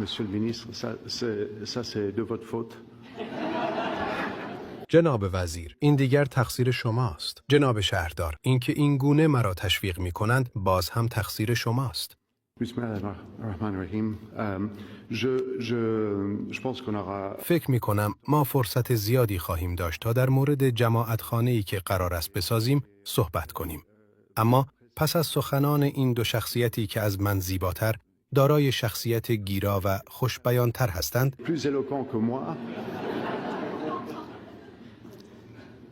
Monsieur le ministre, ça c'est de votre faute. جناب وزیر، این دیگر تقصیر شماست. جناب شهردار، اینکه این گونه مرا تشویق می کنند باز هم تقصیر شماست. فکر می کنم ما فرصت زیادی خواهیم داشت تا در مورد جماعت خانه‌ای که قرار است بسازیم صحبت کنیم. اما پس از سخنان این دو شخصیتی که از من زیباتر، دارای شخصیت گیرا و خوشبیانتر هستند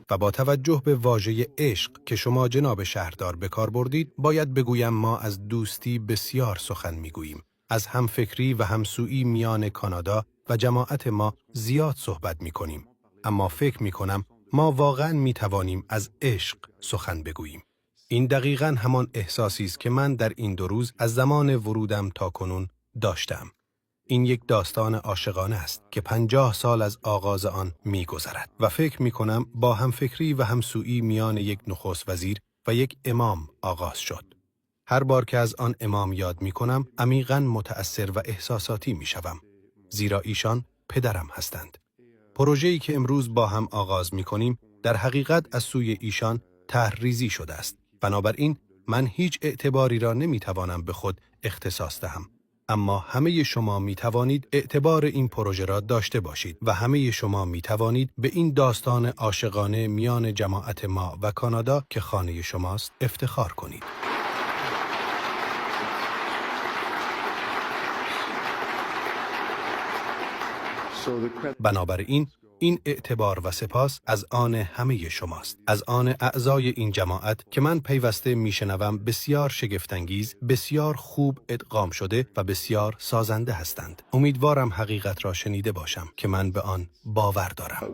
و با توجه به واژه عشق که شما جناب شهردار به کار بردید، باید بگویم ما از دوستی بسیار سخن میگوییم. از همفکری و همسویی میان کانادا و جماعت ما زیاد صحبت میکنیم. اما فکر میکنم ما واقعا میتوانیم از عشق سخن بگوییم. این دقیقاً همان احساسی است که من در این 2 روز از زمان ورودم تا کنون داشتم. این یک داستان عاشقانه است که 50 سال از آغاز آن می‌گذرد و فکر می‌کنم با همفکری و همسویی میان یک نخست وزیر و یک امام آغاز شد. هر بار که از آن امام یاد می‌کنم عمیقاً متأثر و احساساتی می‌شوم، زیرا ایشان پدرم هستند. پروژه‌ای که امروز با هم آغاز می‌کنیم در حقیقت از سوی ایشان طرح‌ریزی شده است. بنابراین من هیچ اعتباری را نمی‌توانم به خود اختصاص دهم. اما همه شما می توانید اعتبار این پروژه را داشته باشید و همه شما می توانید به این داستان عاشقانه میان جماعت ما و کانادا که خانه شماست افتخار کنید. بنابراین این اعتبار و سپاس از آن همه شماست، از آن اعضای این جماعت که من پیوسته میشنوم بسیار شگفت‌انگیز، بسیار خوب ادغام شده و بسیار سازنده هستند. امیدوارم حقیقت را شنیده باشم که من به آن باور دارم.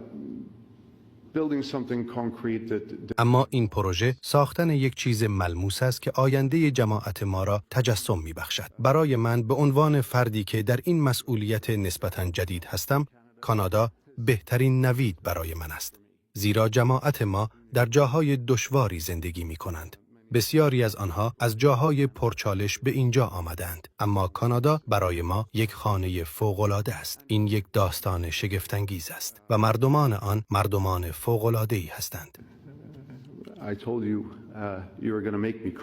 اما این پروژه ساختن یک چیز ملموس است که آینده جماعت ما را تجسم می‌بخشد. برای من به عنوان فردی که در این مسئولیت نسبتاً جدید هستم، کانادا بهترین نوید برای من است. زیرا جماعت ما در جاهای دشواری زندگی می کنند. بسیاری از آنها از جاهای پرچالش به اینجا آمدند. اما کانادا برای ما یک خانه فوق‌العاده است. این یک داستان شگفت‌انگیز است و مردمان آن مردمان فوق‌العاده‌ای هستند.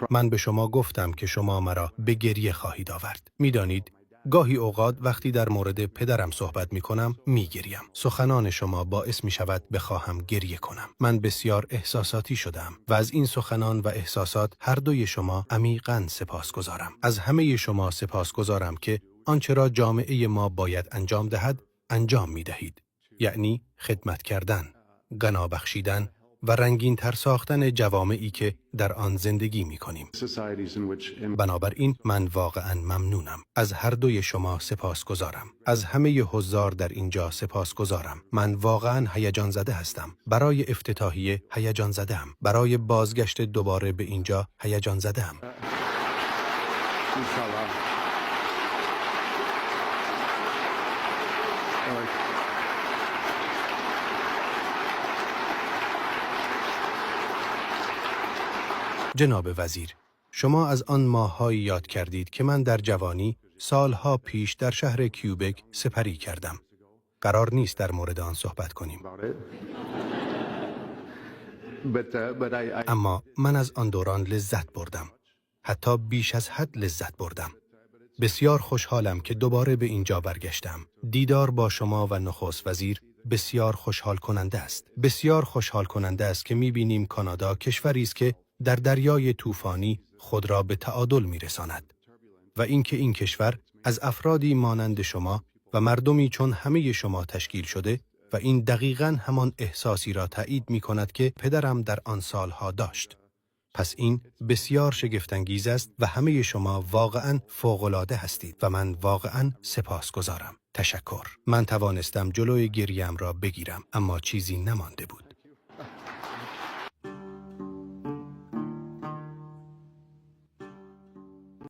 من به شما گفتم که شما مرا به گریه خواهید آورد. می‌دانید گاهی اوقات وقتی در مورد پدرم صحبت می کنم می گریم. سخنان شما باعث می شود بخواهم گریه کنم. من بسیار احساساتی شدم و از این سخنان و احساسات هر دوی شما عمیقاً سپاسگزارم. از همه شما سپاسگزارم که آنچه را جامعه ما باید انجام دهد انجام می دهید. یعنی خدمت کردن، غنا بخشیدن و رنگین تر ساختن جوامعی که در آن زندگی می کنیم. بنابراین من واقعا ممنونم. از هر دوی شما سپاسگزارم. از همه حضار در اینجا سپاسگزارم. من واقعا هیجان زده هستم. برای افتتاحیه هیجان زده‌ام. برای بازگشت دوباره به اینجا هیجان زده‌ام. جناب وزیر، شما از آن ماه‌هایی یاد کردید که من در جوانی سالها پیش در شهر کیوبک سپری کردم. قرار نیست در مورد آن صحبت کنیم. اما من از آن دوران لذت بردم. حتی بیش از حد لذت بردم. بسیار خوشحالم که دوباره به اینجا برگشتم. دیدار با شما و نخست وزیر بسیار خوشحال کننده است. بسیار خوشحال کننده است که می‌بینیم کانادا کشوری است که در دریای طوفانی خود را به تعادل می‌رساند و اینکه این کشور از افرادی مانند شما و مردمی چون همه شما تشکیل شده و این دقیقاً همان احساسی را تایید می‌کند که پدرم در آن سالها داشت. پس این بسیار شگفت‌انگیز است و همه شما واقعاً فوق‌العاده هستید و من واقعاً سپاسگزارم. تشکر. من توانستم جلوی گریم را بگیرم اما چیزی نمانده بود.